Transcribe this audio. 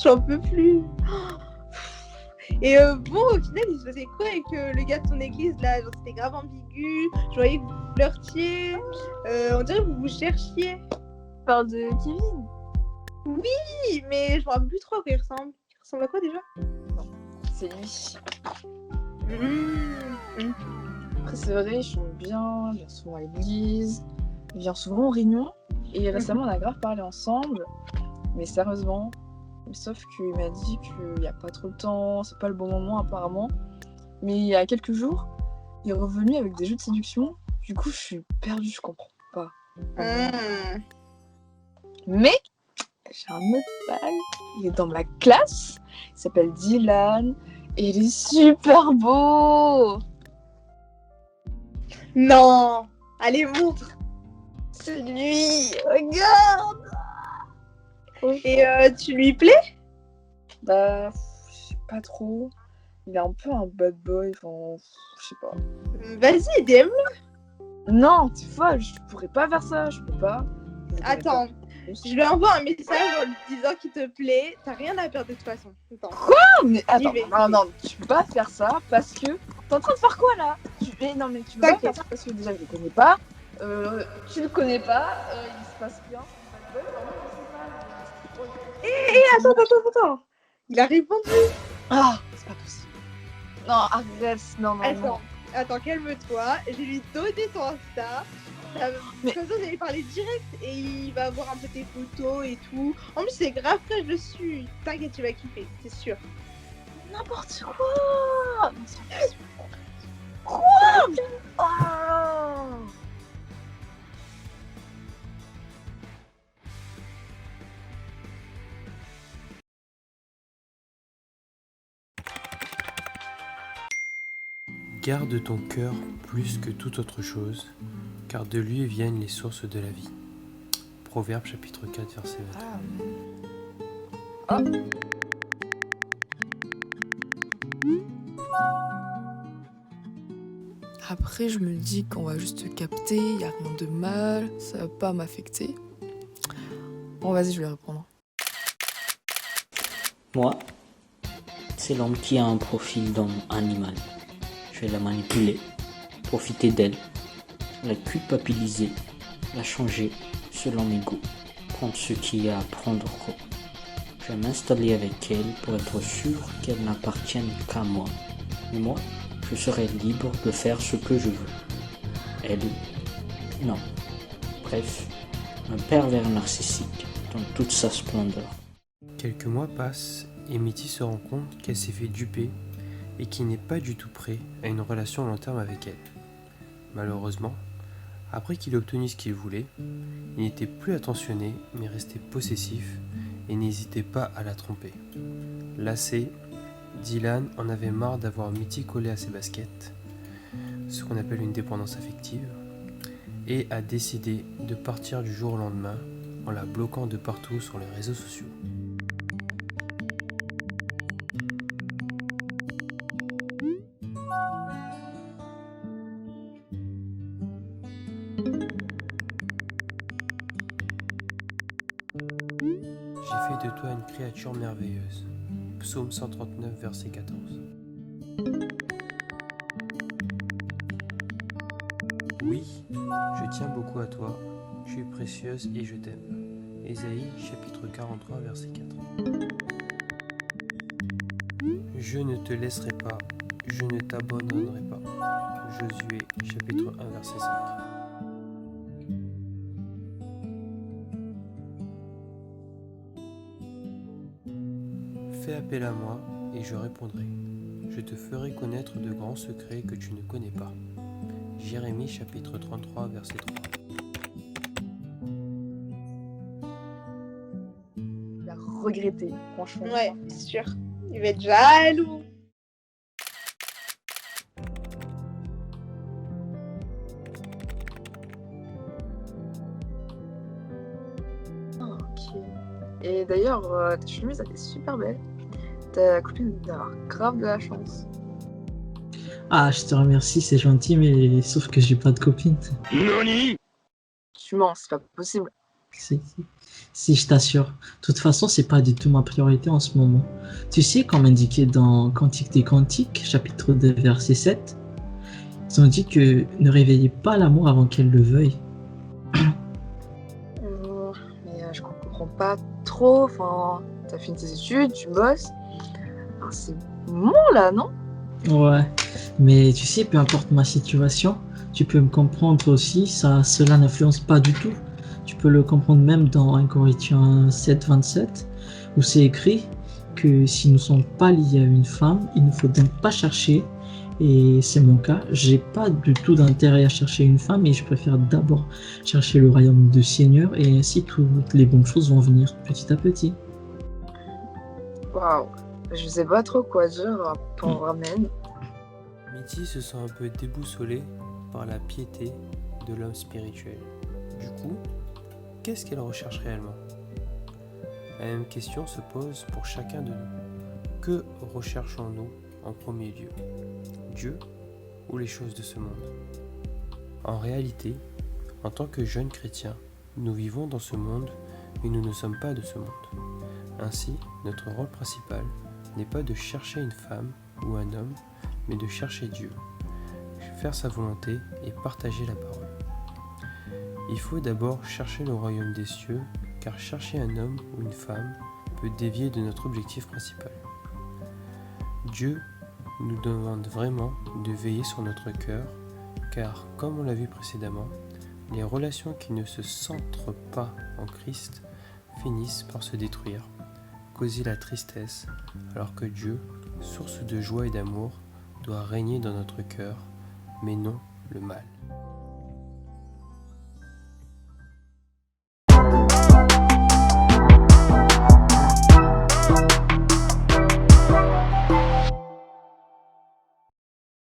J'en peux plus. Et bon, au final, il se passait quoi avec le gars de ton église là? Genre, c'était grave ambigu. Je voyais que vous flirtiez. On dirait que vous vous cherchiez. Tu parles de Kevin? Oui, mais je me rappelle plus trop à quoi il ressemble. Il ressemble à quoi déjà? C'est lui. Mmh. Après, c'est vrai, il chante bien, il vient souvent à l'église, il vient souvent aux réunions. Et récemment, on a grave parlé ensemble, mais sérieusement. Sauf qu'il m'a dit qu'il n'y a pas trop le temps, c'est pas le bon moment apparemment. Mais il y a quelques jours, il est revenu avec des jeux de séduction. Du coup, je suis perdue, je comprends pas. Mais j'ai un autre bail, il est dans ma classe, il s'appelle Dylan, et il est super beau. Non. Allez, montre. C'est lui, regarde. Et tu lui plais? Bah, je sais pas trop. Il est un peu un bad boy, enfin, je sais pas. Vas-y, DM-le. Non, t'es folle, je pourrais pas faire ça, je peux pas. Attends, je lui envoie un message en lui disant qu'il te plaît. T'as rien à perdre de toute façon. Attends. Quoi? Mais attends, vais. non, tu peux pas faire ça parce que... T'es en train de faire quoi là? Non mais tu peux pas faire ça parce que déjà je le connais pas. Tu le connais pas, il se passe rien. Attends. Il a répondu. Ah, c'est pas possible. Non, arrête, non. Attends, calme-toi. Je vais lui donner ton Insta. Mais- Comme ça, vous allez parler direct et il va voir un peu tes photos et tout. En plus, c'est grave fraîche dessus. T'inquiète, tu vas kiffer, c'est sûr. N'importe quoi. Quoi? Oh. Garde ton cœur plus que toute autre chose, car de lui viennent les sources de la vie. Proverbe chapitre 4 verset 21. Après, je me dis qu'on va juste capter, il n'y a rien de mal, ça va pas m'affecter. Bon, vas-y, je vais répondre. Moi, c'est l'homme qui a un profil d'homme animal. Je vais la manipuler, profiter d'elle, la culpabiliser, la changer selon mes goûts, prendre ce qu'il y a à prendre. Je vais m'installer avec elle pour être sûr qu'elle n'appartienne qu'à moi. Et moi, je serai libre de faire ce que je veux. Elle, non. Bref, un pervers narcissique dans toute sa splendeur. Quelques mois passent et Mitty se rend compte qu'elle s'est fait duper et qu'il n'est pas du tout prêt à une relation long terme avec elle. Malheureusement, après qu'il ait obtenu ce qu'il voulait, il n'était plus attentionné mais restait possessif et n'hésitait pas à la tromper. Lassé, Dylan en avait marre d'avoir Mitty collée à ses baskets, ce qu'on appelle une dépendance affective, et a décidé de partir du jour au lendemain en la bloquant de partout sur les réseaux sociaux. J'ai fait de toi une créature merveilleuse. Psaume 139, verset 14. Oui, je tiens beaucoup à toi, je suis précieuse et je t'aime. Ésaïe, chapitre 43, verset 4. Je ne te laisserai pas, je ne t'abandonnerai pas. Josué, chapitre 1, verset 5. Fais appel à moi et je répondrai. Je te ferai connaître de grands secrets que tu ne connais pas. Jérémie chapitre 33 verset 3. Il va regretter, franchement. Ouais, c'est sûr. Il va être jaloux. Ok. Et d'ailleurs, ta chemise, elle est super belle. Ta copine doit avoir grave de la chance. Ah, je te remercie, c'est gentil, mais sauf que j'ai pas de copine. Tu mens, c'est pas possible. Si, je t'assure. De toute façon, c'est pas du tout ma priorité en ce moment. Tu sais, comme indiqué dans Cantique des Cantiques, chapitre 2, verset 7, ils ont dit que ne réveillez pas l'amour avant qu'elle le veuille. Mais je comprends pas trop. Enfin, t'as fini tes études, tu bosses. Enfin, c'est bon là, non? Ouais, mais tu sais, peu importe ma situation, tu peux me comprendre aussi, cela n'influence pas du tout. Tu peux le comprendre même dans 1 Corinthiens 7, 27, où c'est écrit que si nous ne sommes pas liés à une femme, il ne faut donc pas chercher. Et c'est mon cas, j'ai pas du tout d'intérêt à chercher une femme et je préfère d'abord chercher le royaume du Seigneur et ainsi toutes les bonnes choses vont venir petit à petit. Waouh, je sais pas trop quoi dire pour ramène. Mitty se sent un peu déboussolée par la piété de l'homme spirituel. Du coup, qu'est-ce qu'elle recherche réellement? La même question se pose pour chacun de nous. Que recherchons-nous en premier lieu? Dieu ou les choses de ce monde? En réalité, en tant que jeunes chrétiens, nous vivons dans ce monde, mais nous ne sommes pas de ce monde. Ainsi, notre rôle principal n'est pas de chercher une femme ou un homme, mais de chercher Dieu, faire sa volonté et partager la parole. Il faut d'abord chercher le royaume des cieux, car chercher un homme ou une femme peut dévier de notre objectif principal. Dieu nous demande vraiment de veiller sur notre cœur, car, comme on l'a vu précédemment, les relations qui ne se centrent pas en Christ finissent par se détruire, causer la tristesse, alors que Dieu, source de joie et d'amour, doit régner dans notre cœur, mais non le mal.